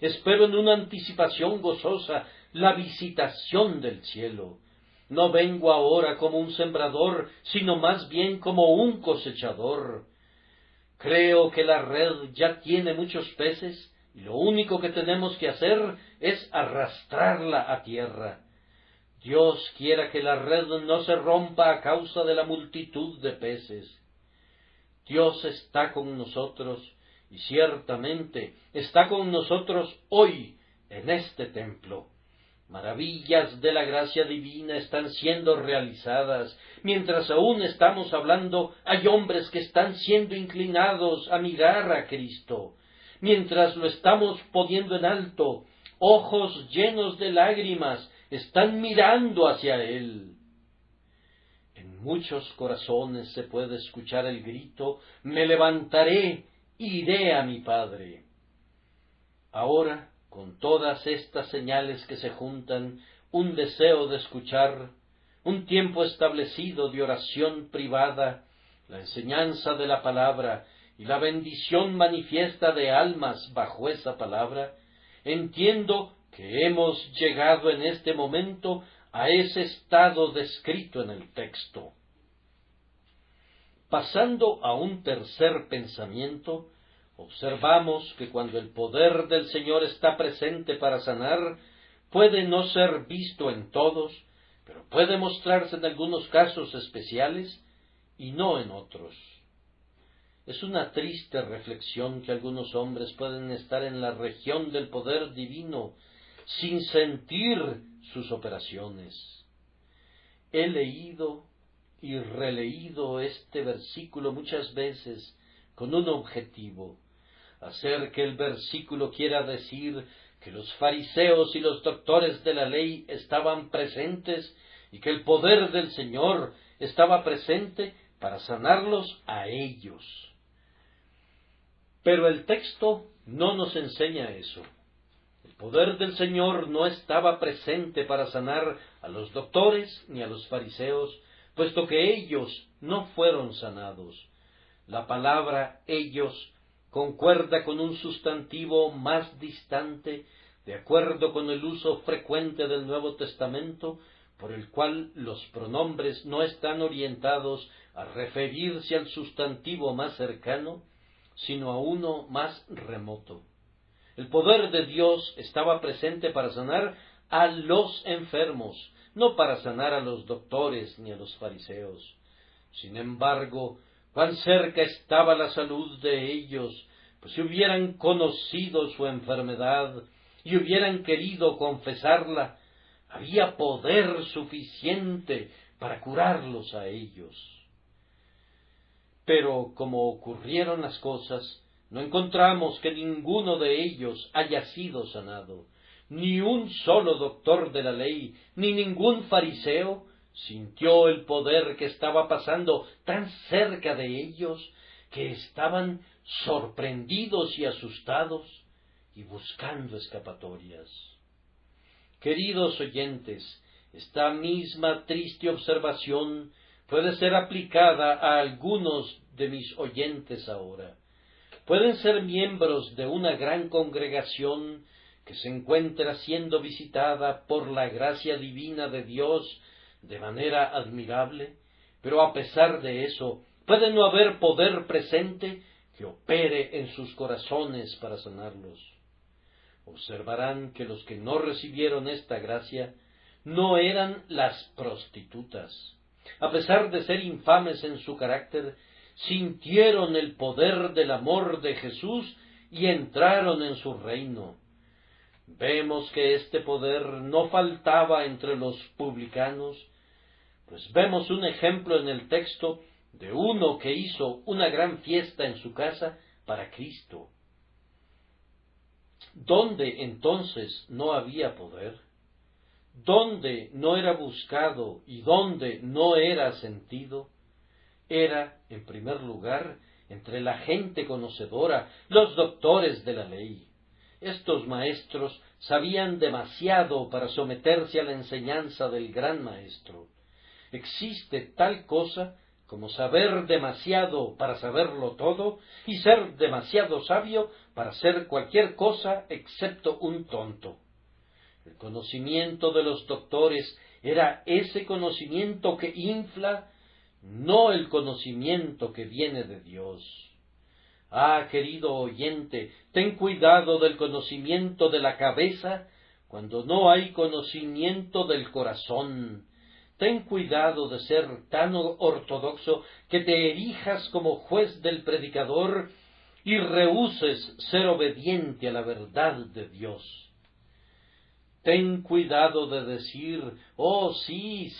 Espero en una anticipación gozosa la visitación del cielo. No vengo ahora como un sembrador, sino más bien como un cosechador. Creo que la red ya tiene muchos peces, y lo único que tenemos que hacer es arrastrarla a tierra. Dios quiera que la red no se rompa a causa de la multitud de peces. Dios está con nosotros, y ciertamente está con nosotros hoy en este templo. Maravillas de la gracia divina están siendo realizadas. Mientras aún estamos hablando, hay hombres que están siendo inclinados a mirar a Cristo. Mientras lo estamos poniendo en alto, ojos llenos de lágrimas están mirando hacia Él. En muchos corazones se puede escuchar el grito: me levantaré, iré a mi Padre. Ahora, con todas estas señales que se juntan, un deseo de escuchar, un tiempo establecido de oración privada, la enseñanza de la palabra y la bendición manifiesta de almas bajo esa palabra, entiendo que hemos llegado en este momento a ese estado descrito en el texto. Pasando a un tercer pensamiento, observamos que cuando el poder del Señor está presente para sanar, puede no ser visto en todos, pero puede mostrarse en algunos casos especiales y no en otros. Es una triste reflexión que algunos hombres pueden estar en la región del poder divino sin sentir sus operaciones. He leído y releído este versículo muchas veces con un objetivo: hacer que el versículo quiera decir que los fariseos y los doctores de la ley estaban presentes y que el poder del Señor estaba presente para sanarlos a ellos. Pero el texto no nos enseña eso. El poder del Señor no estaba presente para sanar a los doctores ni a los fariseos, puesto que ellos no fueron sanados. La palabra ellos concuerda con un sustantivo más distante, de acuerdo con el uso frecuente del Nuevo Testamento, por el cual los pronombres no están orientados a referirse al sustantivo más cercano, sino a uno más remoto. El poder de Dios estaba presente para sanar a los enfermos, no para sanar a los doctores ni a los fariseos. Sin embargo, cuán cerca estaba la salud de ellos, pues si hubieran conocido su enfermedad y hubieran querido confesarla, había poder suficiente para curarlos a ellos. Pero como ocurrieron las cosas, no encontramos que ninguno de ellos haya sido sanado. Ni un solo doctor de la ley, ni ningún fariseo sintió el poder que estaba pasando tan cerca de ellos, que estaban sorprendidos y asustados y buscando escapatorias. Queridos oyentes, esta misma triste observación puede ser aplicada a algunos de mis oyentes ahora. Pueden ser miembros de una gran congregación que se encuentra siendo visitada por la gracia divina de Dios de manera admirable, pero a pesar de eso, puede no haber poder presente que opere en sus corazones para sanarlos. Observarán que los que no recibieron esta gracia no eran las prostitutas. A pesar de ser infames en su carácter, sintieron el poder del amor de Jesús y entraron en su reino. Vemos que este poder no faltaba entre los publicanos, pues vemos un ejemplo en el texto de uno que hizo una gran fiesta en su casa para Cristo. ¿Dónde entonces no había poder? ¿Dónde no era buscado y dónde no era sentido? Era, en primer lugar, entre la gente conocedora, los doctores de la ley. Estos maestros sabían demasiado para someterse a la enseñanza del gran maestro. Existe tal cosa como saber demasiado para saberlo todo y ser demasiado sabio para ser cualquier cosa excepto un tonto. El conocimiento de los doctores era ese conocimiento que infla, no el conocimiento que viene de Dios. Ah, querido oyente, ten cuidado del conocimiento de la cabeza cuando no hay conocimiento del corazón. Ten cuidado de ser tan ortodoxo que te erijas como juez del predicador y rehúses ser obediente a la verdad de Dios. Ten cuidado de decir, oh, sí,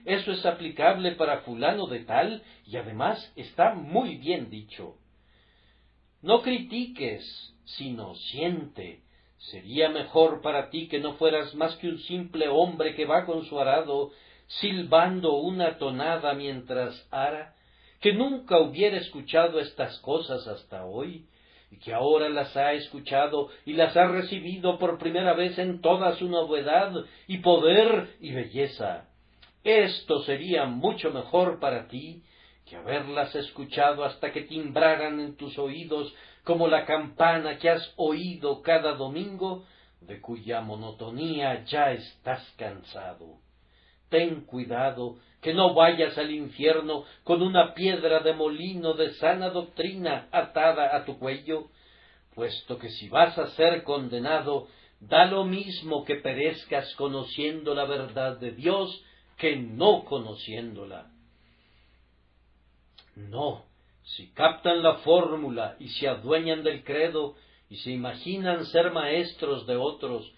eso es aplicable para fulano de tal, y además está muy bien dicho. No critiques, sino siente. Sería mejor para ti que no fueras más que un simple hombre que va con su arado, silbando una tonada mientras ara, que nunca hubiera escuchado estas cosas hasta hoy, y que ahora las ha escuchado y las ha recibido por primera vez en toda su novedad y poder y belleza. Esto sería mucho mejor para ti que haberlas escuchado hasta que timbraran en tus oídos como la campana que has oído cada domingo, de cuya monotonía ya estás cansado. Ten cuidado que no vayas al infierno con una piedra de molino de sana doctrina atada a tu cuello, puesto que si vas a ser condenado, da lo mismo que perezcas conociendo la verdad de Dios que no conociéndola. No, si captan la fórmula y se adueñan del credo y se imaginan ser maestros de otros,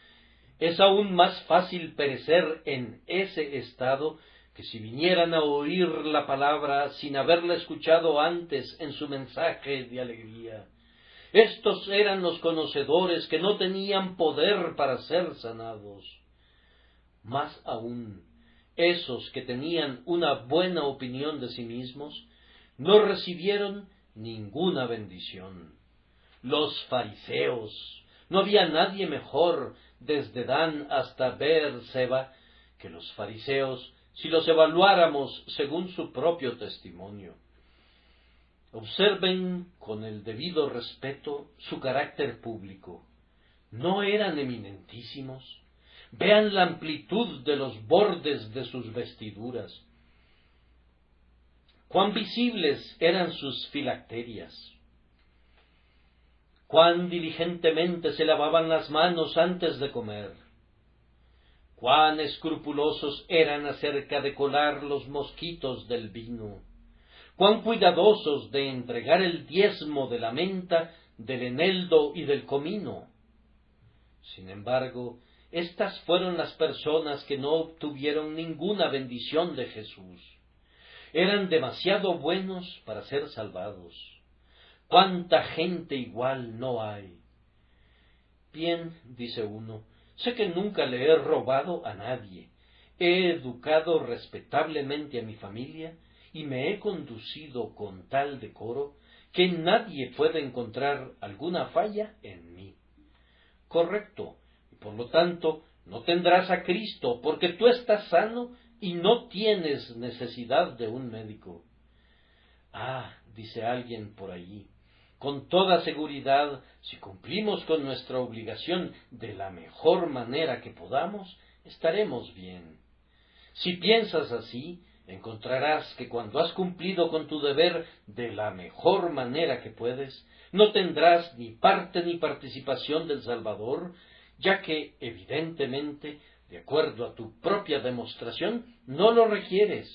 es aún más fácil perecer en ese estado que si vinieran a oír la palabra sin haberla escuchado antes en su mensaje de alegría. Estos eran los conocedores que no tenían poder para ser sanados. Más aún, esos que tenían una buena opinión de sí mismos, no recibieron ninguna bendición. Los fariseos, no había nadie mejor desde Dan hasta Beerseba que los fariseos, si los evaluáramos según su propio testimonio. Observen con el debido respeto su carácter público. ¿No eran eminentísimos? Vean la amplitud de los bordes de sus vestiduras. Cuán visibles eran sus filacterias. Cuán diligentemente se lavaban las manos antes de comer. Cuán escrupulosos eran acerca de colar los mosquitos del vino. cuán cuidadosos de entregar el diezmo de la menta, del eneldo y del comino. Sin embargo, estas fueron las personas que no obtuvieron ninguna bendición de Jesús. Eran demasiado buenos para ser salvados. ¿Cuánta gente igual no hay? Bien, dice uno, sé que nunca le he robado a nadie. He educado respetablemente a mi familia y me he conducido con tal decoro que nadie puede encontrar alguna falla en mí. Correcto, y por lo tanto no tendrás a Cristo, porque tú estás sano y no tienes necesidad de un médico. Ah, dice alguien por allí, con toda seguridad, si cumplimos con nuestra obligación de la mejor manera que podamos, estaremos bien. Si piensas así, encontrarás que cuando has cumplido con tu deber de la mejor manera que puedes, no tendrás ni parte ni participación del Salvador, ya que, evidentemente, de acuerdo a tu propia demostración, no lo requieres.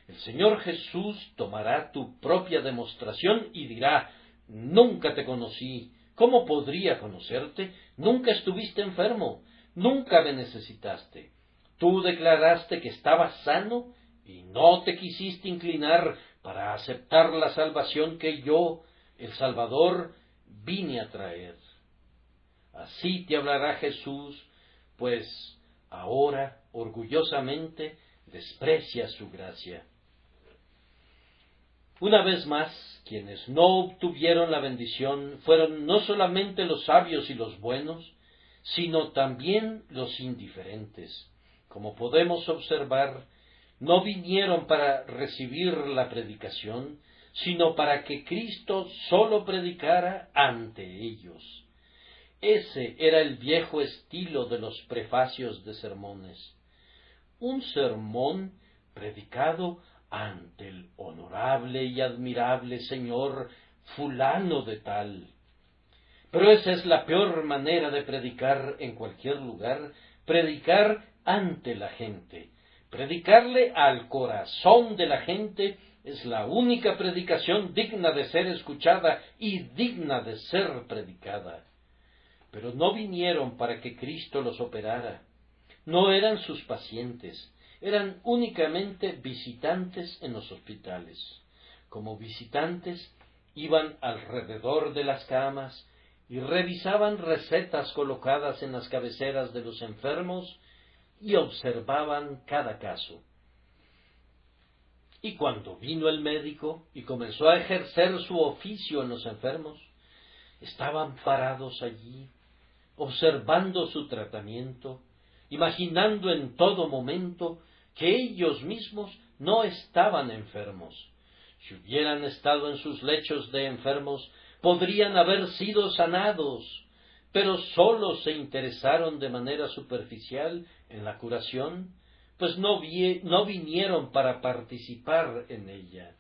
El Señor Jesús tomará tu propia demostración y dirá: nunca te conocí. ¿Cómo podría conocerte? Nunca estuviste enfermo, nunca me necesitaste. Tú declaraste que estabas sano y no te quisiste inclinar para aceptar la salvación que yo, el Salvador, vine a traer. Así te hablará Jesús, pues ahora, orgullosamente, desprecias su gracia. Una vez más, quienes no obtuvieron la bendición fueron no solamente los sabios y los buenos, sino también los indiferentes. Como podemos observar, no vinieron para recibir la predicación, sino para que Cristo sólo predicara ante ellos. Ese era el viejo estilo de los prefacios de sermones. Un sermón predicado ante el honorable y admirable señor fulano de tal. Pero esa es la peor manera de predicar en cualquier lugar, predicar ante la gente. Predicarle al corazón de la gente es la única predicación digna de ser escuchada y digna de ser predicada. Pero no vinieron para que Cristo los operara. No eran sus pacientes, eran únicamente visitantes en los hospitales. Como visitantes, iban alrededor de las camas y revisaban recetas colocadas en las cabeceras de los enfermos y observaban cada caso. Y cuando vino el médico y comenzó a ejercer su oficio en los enfermos, estaban parados allí, observando su tratamiento, imaginando en todo momento que ellos mismos no estaban enfermos. Si hubieran estado en sus lechos de enfermos, podrían haber sido sanados, pero sólo se interesaron de manera superficial en la curación, pues no vinieron para participar en ella.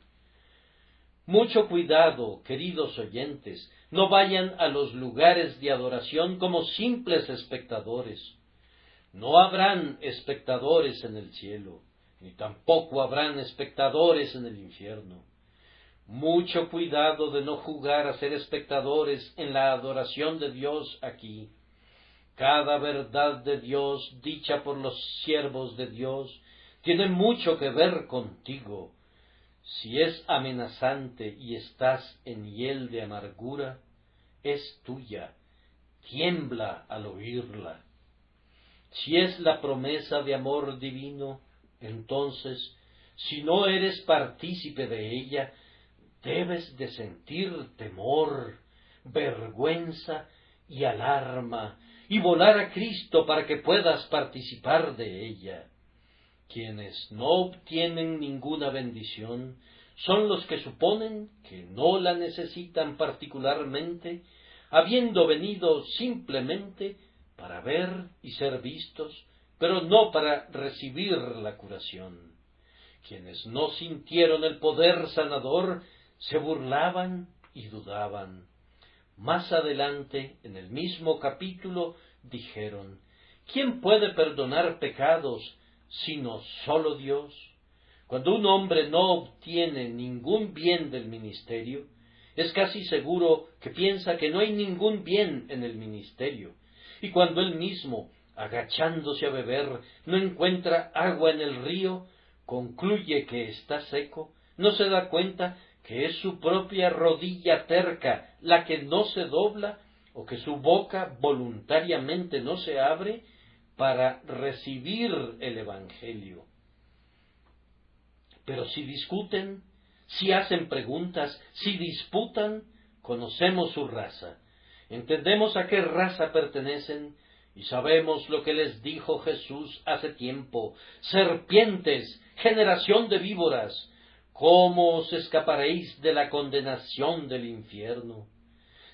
Mucho cuidado, queridos oyentes, no vayan a los lugares de adoración como simples espectadores. No habrán espectadores en el cielo, ni tampoco habrán espectadores en el infierno. Mucho cuidado de no jugar a ser espectadores en la adoración de Dios aquí. Cada verdad de Dios dicha por los siervos de Dios tiene mucho que ver contigo. Si es amenazante y estás en hiel de amargura, es tuya, tiembla al oírla. Si es la promesa de amor divino, entonces, si no eres partícipe de ella, debes de sentir temor, vergüenza y alarma, y volar a Cristo para que puedas participar de ella. Quienes no obtienen ninguna bendición son los que suponen que no la necesitan particularmente, habiendo venido simplemente para ver y ser vistos, pero no para recibir la curación. Quienes no sintieron el poder sanador se burlaban y dudaban. Más adelante, en el mismo capítulo, dijeron: ¿quién puede perdonar pecados sino solo Dios? Cuando un hombre no obtiene ningún bien del ministerio, es casi seguro que piensa que no hay ningún bien en el ministerio, y cuando él mismo, agachándose a beber, no encuentra agua en el río, concluye que está seco, no se da cuenta que es su propia rodilla terca la que no se dobla, o que su boca voluntariamente no se abre para recibir el Evangelio. Pero si discuten, si hacen preguntas, si disputan, conocemos su raza, entendemos a qué raza pertenecen y sabemos lo que les dijo Jesús hace tiempo: serpientes, generación de víboras, ¿cómo os escaparéis de la condenación del infierno?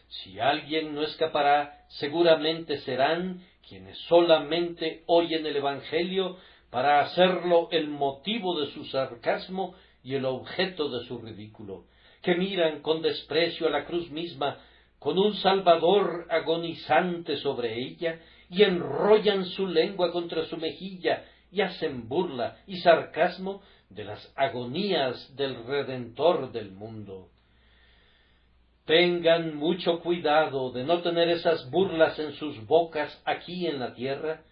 Si alguien no escapará, seguramente serán quienes solamente oyen el Evangelio para hacerlo el motivo de su sarcasmo y el objeto de su ridículo, que miran con desprecio a la cruz misma, con un Salvador agonizante sobre ella, y enrollan su lengua contra su mejilla, y hacen burla y sarcasmo de las agonías del Redentor del mundo. Tengan mucho cuidado de no tener esas burlas en sus bocas aquí en la tierra,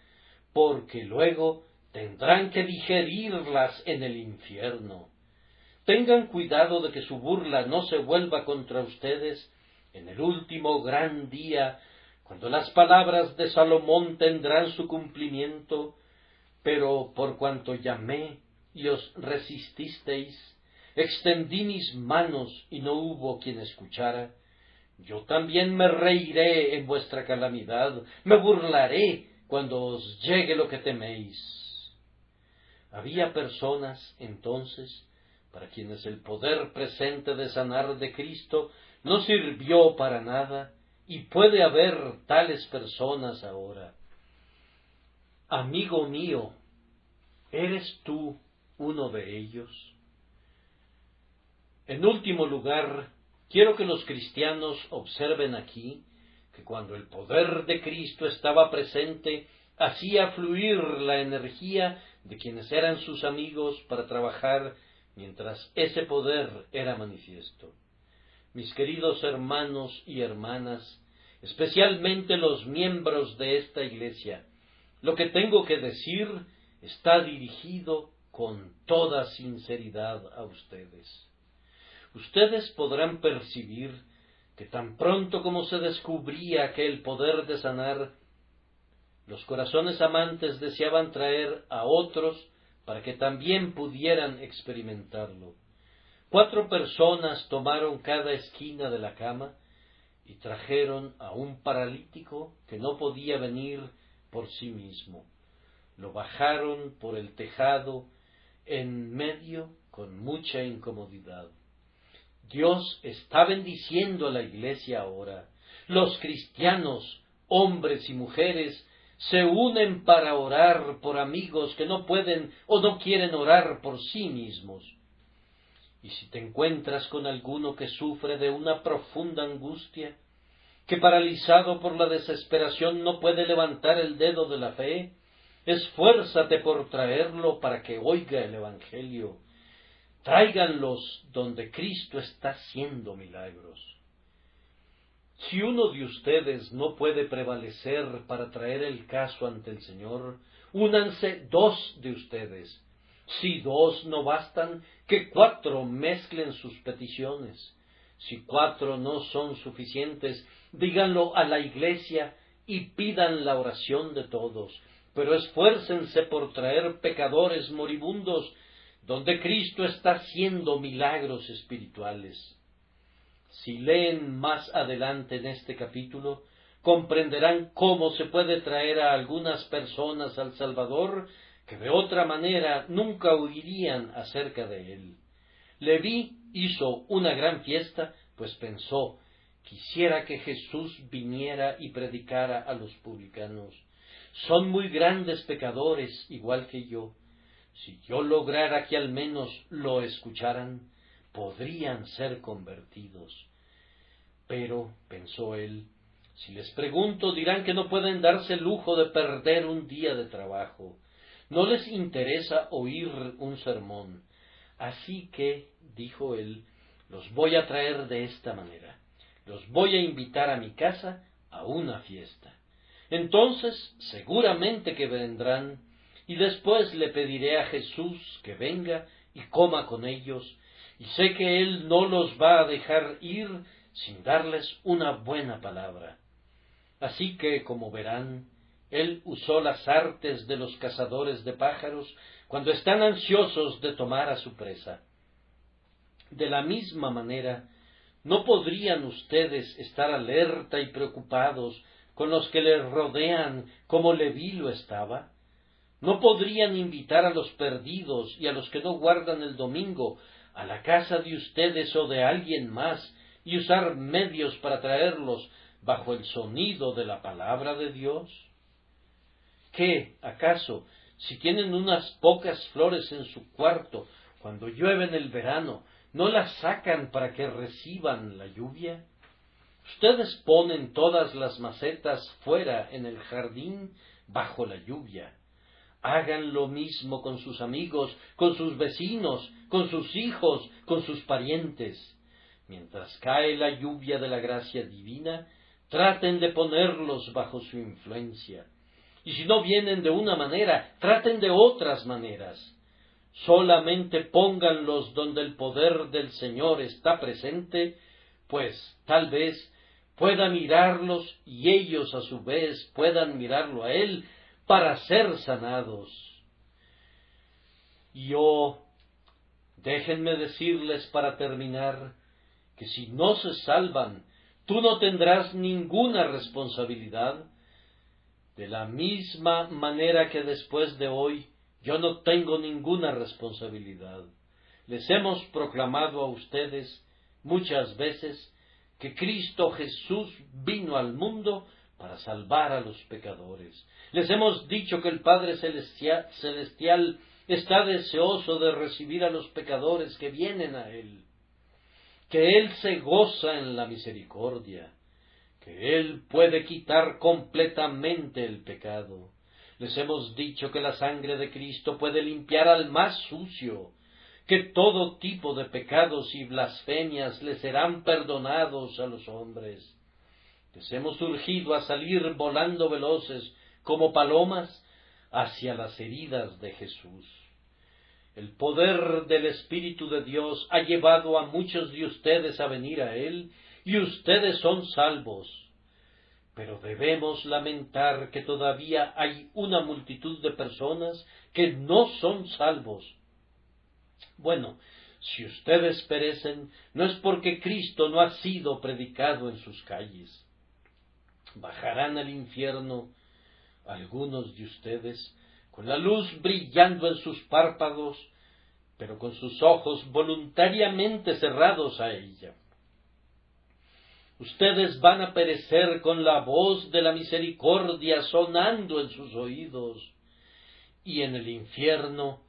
porque luego tendrán que digerirlas en el infierno. Tengan cuidado de que su burla no se vuelva contra ustedes en el último gran día, cuando las palabras de Salomón tendrán su cumplimiento: pero por cuanto llamé y os resististeis, extendí mis manos y no hubo quien escuchara, yo también me reiré en vuestra calamidad, me burlaré cuando os llegue lo que teméis. Había personas entonces para quienes el poder presente de sanar de Cristo no sirvió para nada, y puede haber tales personas ahora. Amigo mío, ¿eres tú uno de ellos? En último lugar, quiero que los cristianos observen aquí que cuando el poder de Cristo estaba presente, hacía fluir la energía de quienes eran sus amigos para trabajar mientras ese poder era manifiesto. Mis queridos hermanos y hermanas, especialmente los miembros de esta iglesia, lo que tengo que decir está dirigido con toda sinceridad a ustedes. Ustedes podrán percibir que tan pronto como se descubría aquel poder de sanar, los corazones amantes deseaban traer a otros para que también pudieran experimentarlo. 4 personas tomaron cada esquina de la cama y trajeron a un paralítico que no podía venir por sí mismo. Lo bajaron por el tejado en medio con mucha incomodidad. Dios está bendiciendo a la iglesia ahora. Los cristianos, hombres y mujeres, se unen para orar por amigos que no pueden o no quieren orar por sí mismos. Y si te encuentras con alguno que sufre de una profunda angustia, que paralizado por la desesperación no puede levantar el dedo de la fe, esfuérzate por traerlo para que oiga el Evangelio. Tráiganlos donde Cristo está haciendo milagros. Si uno de ustedes no puede prevalecer para traer el caso ante el Señor, únanse 2 de ustedes. Si 2 no bastan, que 4 mezclen sus peticiones. Si 4 no son suficientes, díganlo a la iglesia y pidan la oración de todos. Pero esfuércense por traer pecadores moribundos donde Cristo está haciendo milagros espirituales. Si leen más adelante en este capítulo, comprenderán cómo se puede traer a algunas personas al Salvador que de otra manera nunca oirían acerca de él. Leví hizo una gran fiesta, pues pensó: quisiera que Jesús viniera y predicara a los publicanos. Son muy grandes pecadores, igual que yo. Si yo lograra que al menos lo escucharan, podrían ser convertidos. Pero, pensó él, si les pregunto dirán que no pueden darse el lujo de perder un día de trabajo. No les interesa oír un sermón. Así que, dijo él, los voy a traer de esta manera. Los voy a invitar a mi casa a una fiesta. Entonces, seguramente que vendrán, y después le pediré a Jesús que venga y coma con ellos, y sé que Él no los va a dejar ir sin darles una buena palabra. Así que, como verán, Él usó las artes de los cazadores de pájaros cuando están ansiosos de tomar a su presa. De la misma manera, ¿no podrían ustedes estar alerta y preocupados con los que les rodean como Leví lo estaba? ¿No podrían invitar a los perdidos y a los que no guardan el domingo a la casa de ustedes o de alguien más y usar medios para traerlos bajo el sonido de la palabra de Dios? ¿Qué, acaso, si tienen unas pocas flores en su cuarto, cuando llueve en el verano, no las sacan para que reciban la lluvia? Ustedes ponen todas las macetas fuera en el jardín bajo la lluvia. Hagan lo mismo con sus amigos, con sus vecinos, con sus hijos, con sus parientes. Mientras cae la lluvia de la gracia divina, traten de ponerlos bajo su influencia. Y si no vienen de una manera, traten de otras maneras. Solamente pónganlos donde el poder del Señor está presente, pues tal vez pueda mirarlos y ellos a su vez puedan mirarlo a Él para ser sanados. Y déjenme decirles para terminar, que si no se salvan, tú no tendrás ninguna responsabilidad, de la misma manera que después de hoy yo no tengo ninguna responsabilidad. Les hemos proclamado a ustedes muchas veces que Cristo Jesús vino al mundo para salvar a los pecadores. Les hemos dicho que el Padre Celestial está deseoso de recibir a los pecadores que vienen a Él, que Él se goza en la misericordia, que Él puede quitar completamente el pecado. Les hemos dicho que la sangre de Cristo puede limpiar al más sucio, que todo tipo de pecados y blasfemias le serán perdonados a los hombres. Les hemos urgido a salir volando veloces como palomas hacia las heridas de Jesús. El poder del Espíritu de Dios ha llevado a muchos de ustedes a venir a Él, y ustedes son salvos. Pero debemos lamentar que todavía hay una multitud de personas que no son salvos. Bueno, si ustedes perecen, no es porque Cristo no ha sido predicado en sus calles. Bajarán al infierno algunos de ustedes, con la luz brillando en sus párpados, pero con sus ojos voluntariamente cerrados a ella. Ustedes van a perecer con la voz de la misericordia sonando en sus oídos, y en el infierno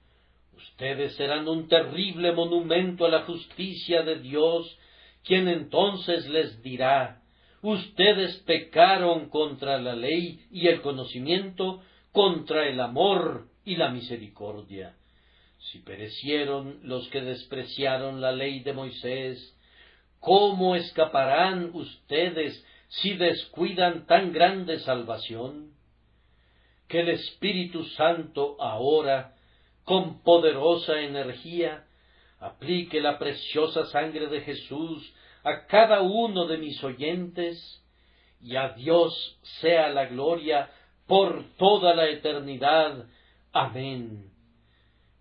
ustedes serán un terrible monumento a la justicia de Dios, quien entonces les dirá: ustedes pecaron contra la ley y el conocimiento, contra el amor y la misericordia. Si perecieron los que despreciaron la ley de Moisés, ¿cómo escaparán ustedes si descuidan tan grande salvación? Que el Espíritu Santo ahora, con poderosa energía, aplique la preciosa sangre de Jesús a cada uno de mis oyentes, y a Dios sea la gloria por toda la eternidad. Amén.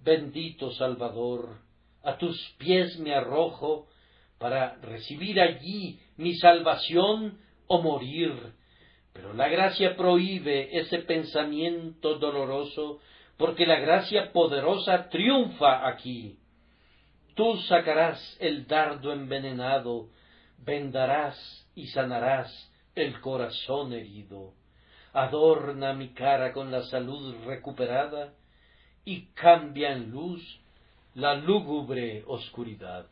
Bendito Salvador, a tus pies me arrojo para recibir allí mi salvación o morir, pero la gracia prohíbe ese pensamiento doloroso, porque la gracia poderosa triunfa aquí. Tú sacarás el dardo envenenado, vendarás y sanarás el corazón herido. Adorna mi cara con la salud recuperada y cambia en luz la lúgubre oscuridad.